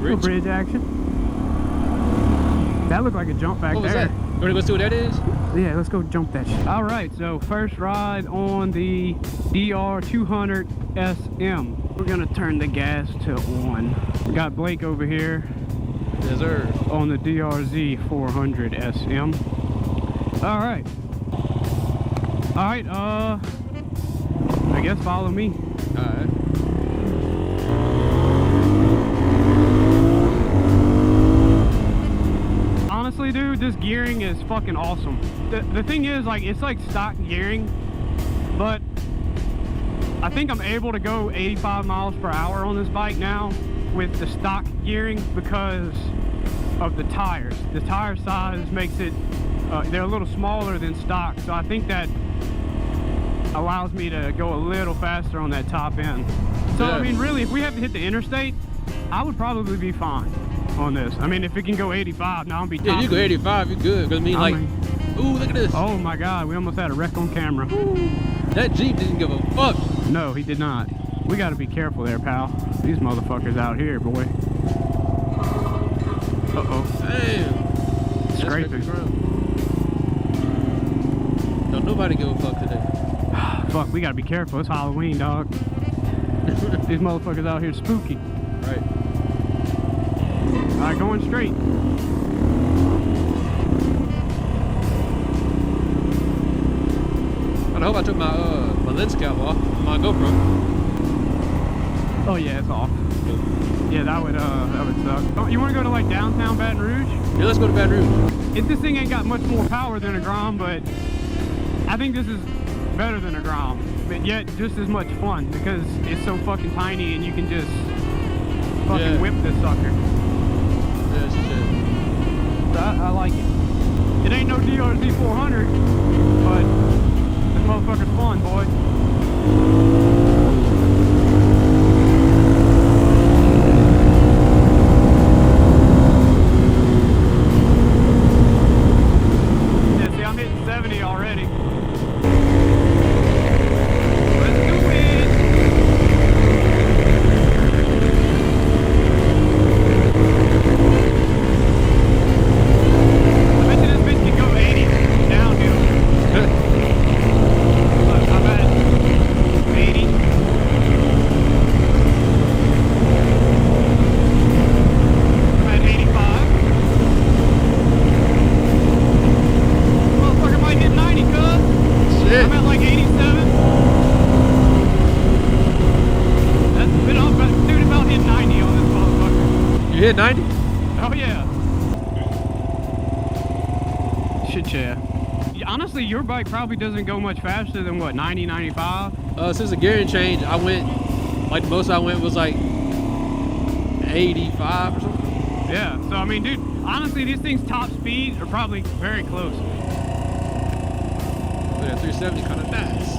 bridge. Bridge action. That looked like a jump back there. What was that? You wanna go see what that is? Yeah, let's go jump that shit. All right, so first ride on the DR200 SM. We're gonna turn the gas to 1. We got Blake over here. Yes, sir. On the DRZ 400 SM. All right. All right, I guess follow me. All right. Honestly, dude, this gearing is fucking awesome. The thing is, like, it's like stock gearing, but I think I'm able to go 85 miles per hour on this bike now with the stock gearing because of the tires. The tire size makes it, they're a little smaller than stock, so I think that allows me to go a little faster on that top end. So, yeah. I mean, really, if we have to hit the interstate, I would probably be fine on this. I mean, if it can go 85, now I'll be yeah, you go 85, you're good. Because I mean, like, ooh, look at this. Oh my God, we almost had a wreck on camera. Ooh, that Jeep didn't give a fuck. No, he did not. We got to be careful there, pal. These motherfuckers out here, boy. Uh-oh. Damn. Scraping. Don't nobody give a fuck today. Fuck, we got to be careful. It's Halloween, dog. These motherfuckers out here spooky. Right. All right, going straight. I hope I took my my lens cap off, my GoPro. Oh yeah, it's off. Yeah, that would suck. Oh, you want to go to like downtown Baton Rouge? Yeah, let's go to Baton Rouge. This thing ain't got much more power than a Grom, but I think this is better than a Grom, but yet just as much fun because it's so fucking tiny and you can just fucking whip this sucker. Yeah, shit. So I like it. It ain't no DRZ 400, but this motherfucker's fun, boy. Yeah, see, I'm hitting 70 already. Let's do it! I bet you this bitch can go 80 downhill. Look, I'm at 80. I'm at 85. Motherfucker might hit 90, cuz. Shit. I'm at like 87. That's a bit off, but dude, about hit 90 on this motherfucker. You hit 90? Oh yeah. Shit, yeah. Honestly, your bike probably doesn't go much faster than what, 90, 95? Since the gearing change, I went, like the most I went was like 85 or something. Yeah, so I mean, dude, honestly, these things' top speed are probably very close. Yeah, 370 kind of nice.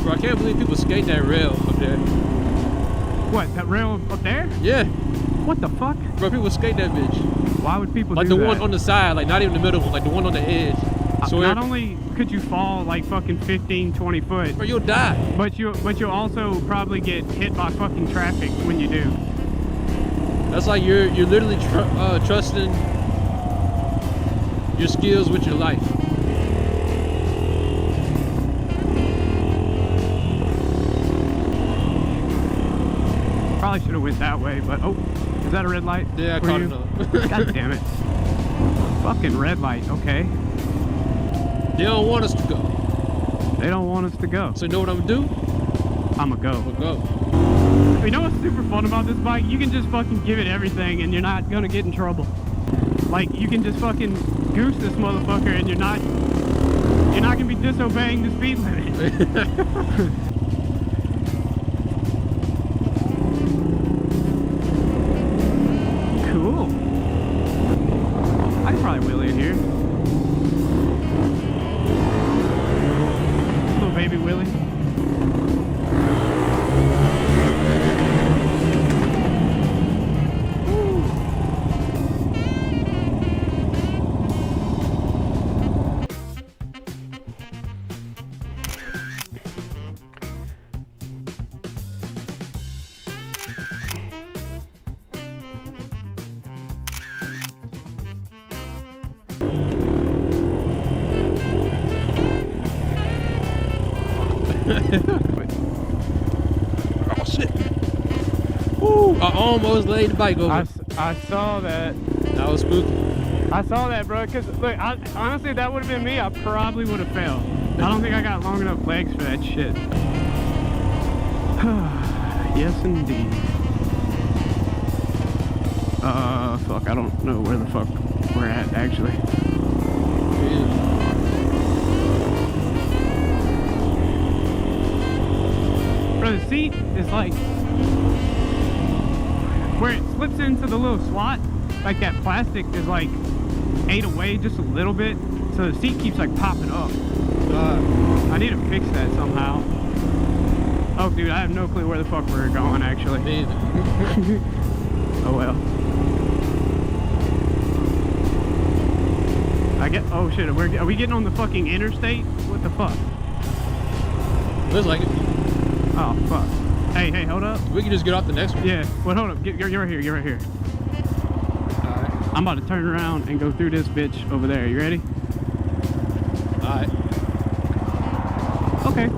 Bro, I can't believe people skate that rail up there. What, that rail up there? Yeah. What the fuck? Bro, people skate that bitch. Why would people Like do the that? one on the side, like not even the middle one, like the one on the edge. So not only could you fall like fucking 15, 20 foot, bro, you'll die. but you'll also probably get hit by fucking traffic when you do. That's like you're literally trusting your skills with your life. Probably should have went that way, but oh, is that a red light? Yeah, I for caught you? it up. God damn it. Fucking red light, okay. They don't want us to go. They don't want us to go. So you know what I'm gonna do? I'ma go. I'm gonna go. You know what's super fun about this bike? You can just fucking give it everything and you're not gonna get in trouble. Like, you can just fucking goose this motherfucker and you're not gonna be disobeying the speed limit. Cool. I could probably wheel in here. Little baby Willie. Oh shit! Woo! I almost laid the bike over. I saw that. That was spooky. I saw that, bro. Cause look, honestly, if that would have been me, I probably would have failed. I don't think I got long enough legs for that shit. Yes, indeed. Fuck, I don't know where the fuck we're at, actually. Bro, the seat is like, where it slips into the little slot, like that plastic is like ate away just a little bit, so the seat keeps like popping up. I need to fix that somehow. Oh, dude, I have no clue where the fuck we're going, actually. Me either. Oh well. Oh shit, are we getting on the fucking interstate? What the fuck? Looks like it. Oh fuck. Hey, hold up. We can just get off the next one. Yeah, well hold up, you're right here, you're right here. Alright. I'm about to turn around and go through this bitch over there. You ready? Alright. Okay.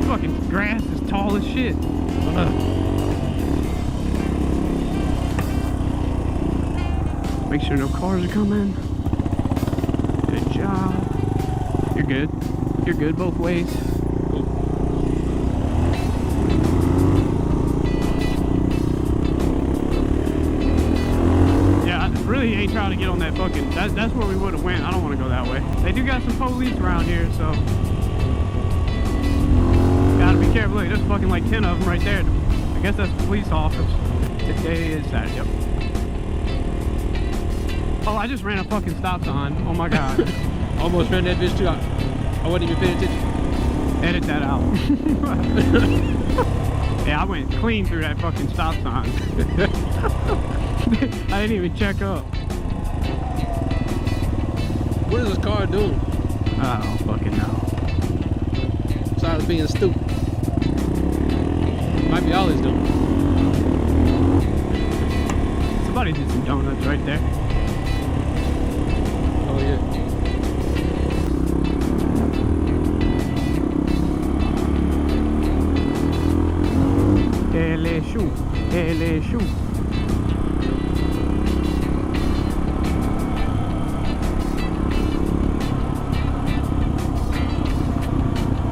Fucking grass is tall as shit. Make sure no cars are coming. Good job. You're good. You're good both ways. Yeah, I really ain't trying to get on that fucking... That's where we would have went. I don't want to go that way. They do got some police around here, so... Gotta be careful. Look, there's fucking like 10 of them right there. I guess that's the police office. Today is Saturday. Yep. Oh, I just ran a fucking stop sign. Oh my god. Almost ran that bitch too. I wasn't even paying attention. Edit that out. Yeah, I went clean through that fucking stop sign. I didn't even check up. What is this car doing? I don't fucking know. Besides being stupid. Might be all he's doing. Somebody did some donuts right there. Oh yeah. LSU. LSU.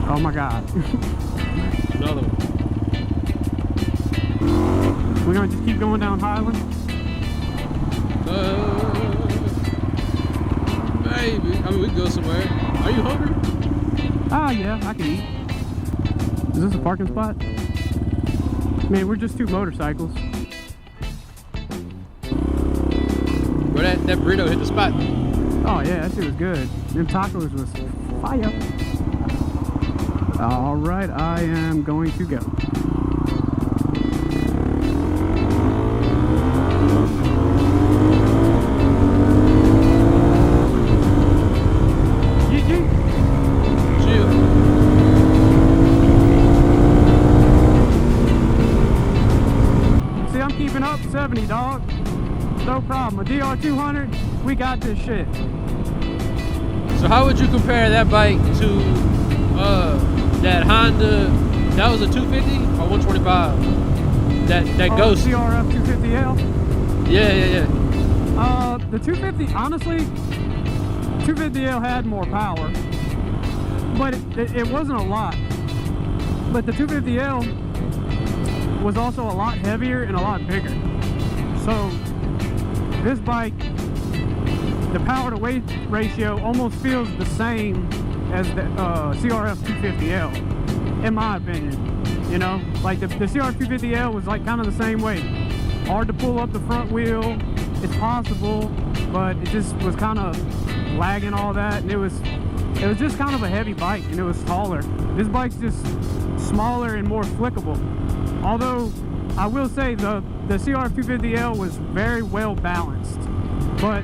Oh my god. Another one. We're gonna just keep going down Highland? Maybe. I mean, we can go somewhere. Are you hungry? Ah, yeah, I can eat. Is this a parking spot? Man, we're just two motorcycles. Where that burrito hit the spot. Oh yeah, that shit was good. Them tacos was fire. All right, I am going to go. Up 70, dog. No problem. A DR200, we got this shit. So how would you compare that bike to that Honda? That was a 250 or 125? That Ghost. CRF 250L? Yeah. The 250, honestly, 250L had more power, but it wasn't a lot. But the 250L was also a lot heavier and a lot bigger. So this bike, the power to weight ratio almost feels the same as the CRF 250L, in my opinion. You know, like the CRF 250L was like kind of the same weight. Hard to pull up the front wheel. It's possible, but it just was kind of lagging all that, and it was just kind of a heavy bike, and it was taller. This bike's just smaller and more flickable. Although I will say the CRF 250L was very well balanced. But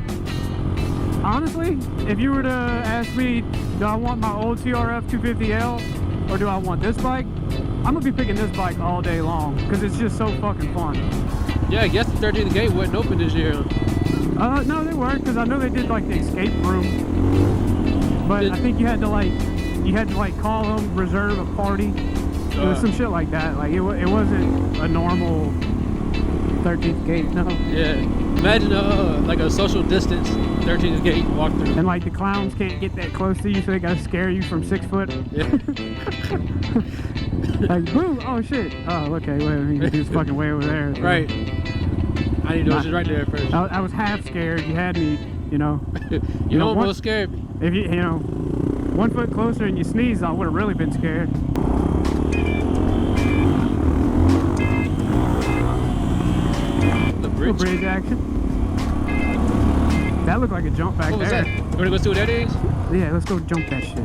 honestly, if you were to ask me, do I want my old CRF 250L or do I want this bike? I'm gonna be picking this bike all day long because it's just so fucking fun. Yeah, I guess the 13th gate wasn't open this year. No, they weren't, because I know they did like the escape room. But I think you had to like call them, reserve a party. It was some shit like that. Like it wasn't a normal 13th gate, no. Yeah. Imagine like a social distance 13th gate walkthrough. And like the clowns can't get that close to you, so they gotta scare you from 6 foot. Yeah. Like, boom! Oh shit! Oh, okay. Wait, he's fucking way over there. So. Right. I need to know she's right there first. I was half scared. You had me, you know. you almost scared me. If you know, 1 foot closer and you sneeze, I would have really been scared. The bridge. Bridge action. That looked like a jump back what was there. that? You wanna go see what that is? Yeah, let's go jump that shit.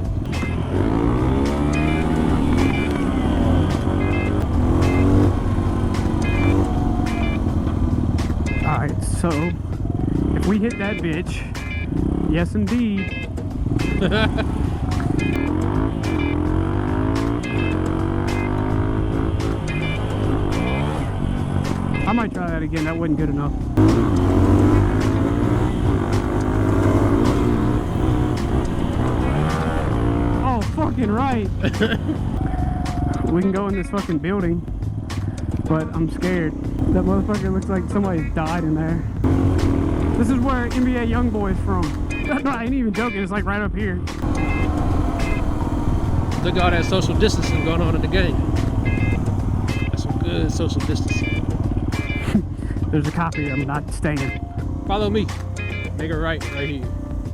Alright, so if we hit that bitch, yes indeed. I might try that again, that wasn't good enough. Oh, fucking right. We can go in this fucking building, but I'm scared. That motherfucker looks like somebody died in there. This is where NBA Youngboy's from. No, I ain't even joking, it's like right up here. Look at all that social distancing going on in the game. That's some good social distancing. There's a cop here, I'm not staying. Follow me. Make a right here.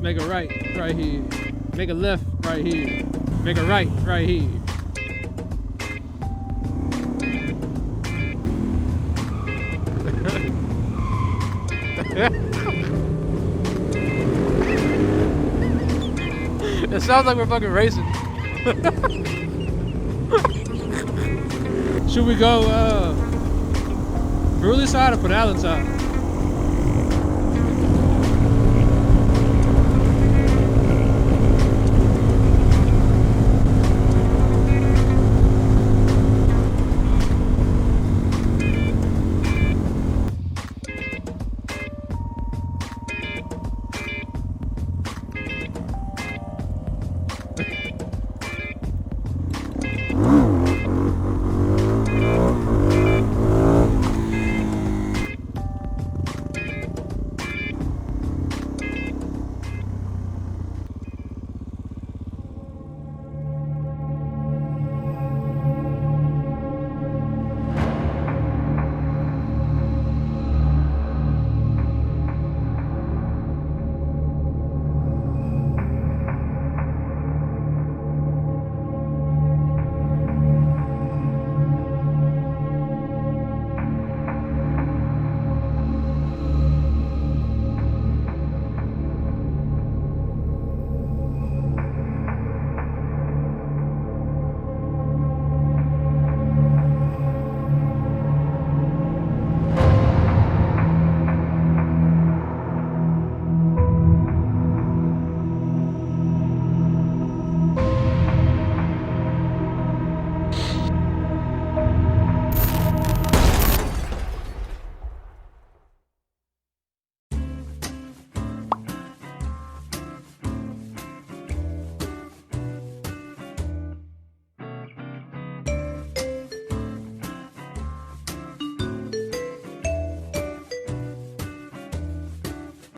Make a right here. Make a left right here. Make a right here. It sounds like we're fucking racing. Should we go Brewerly side or Port Allen side?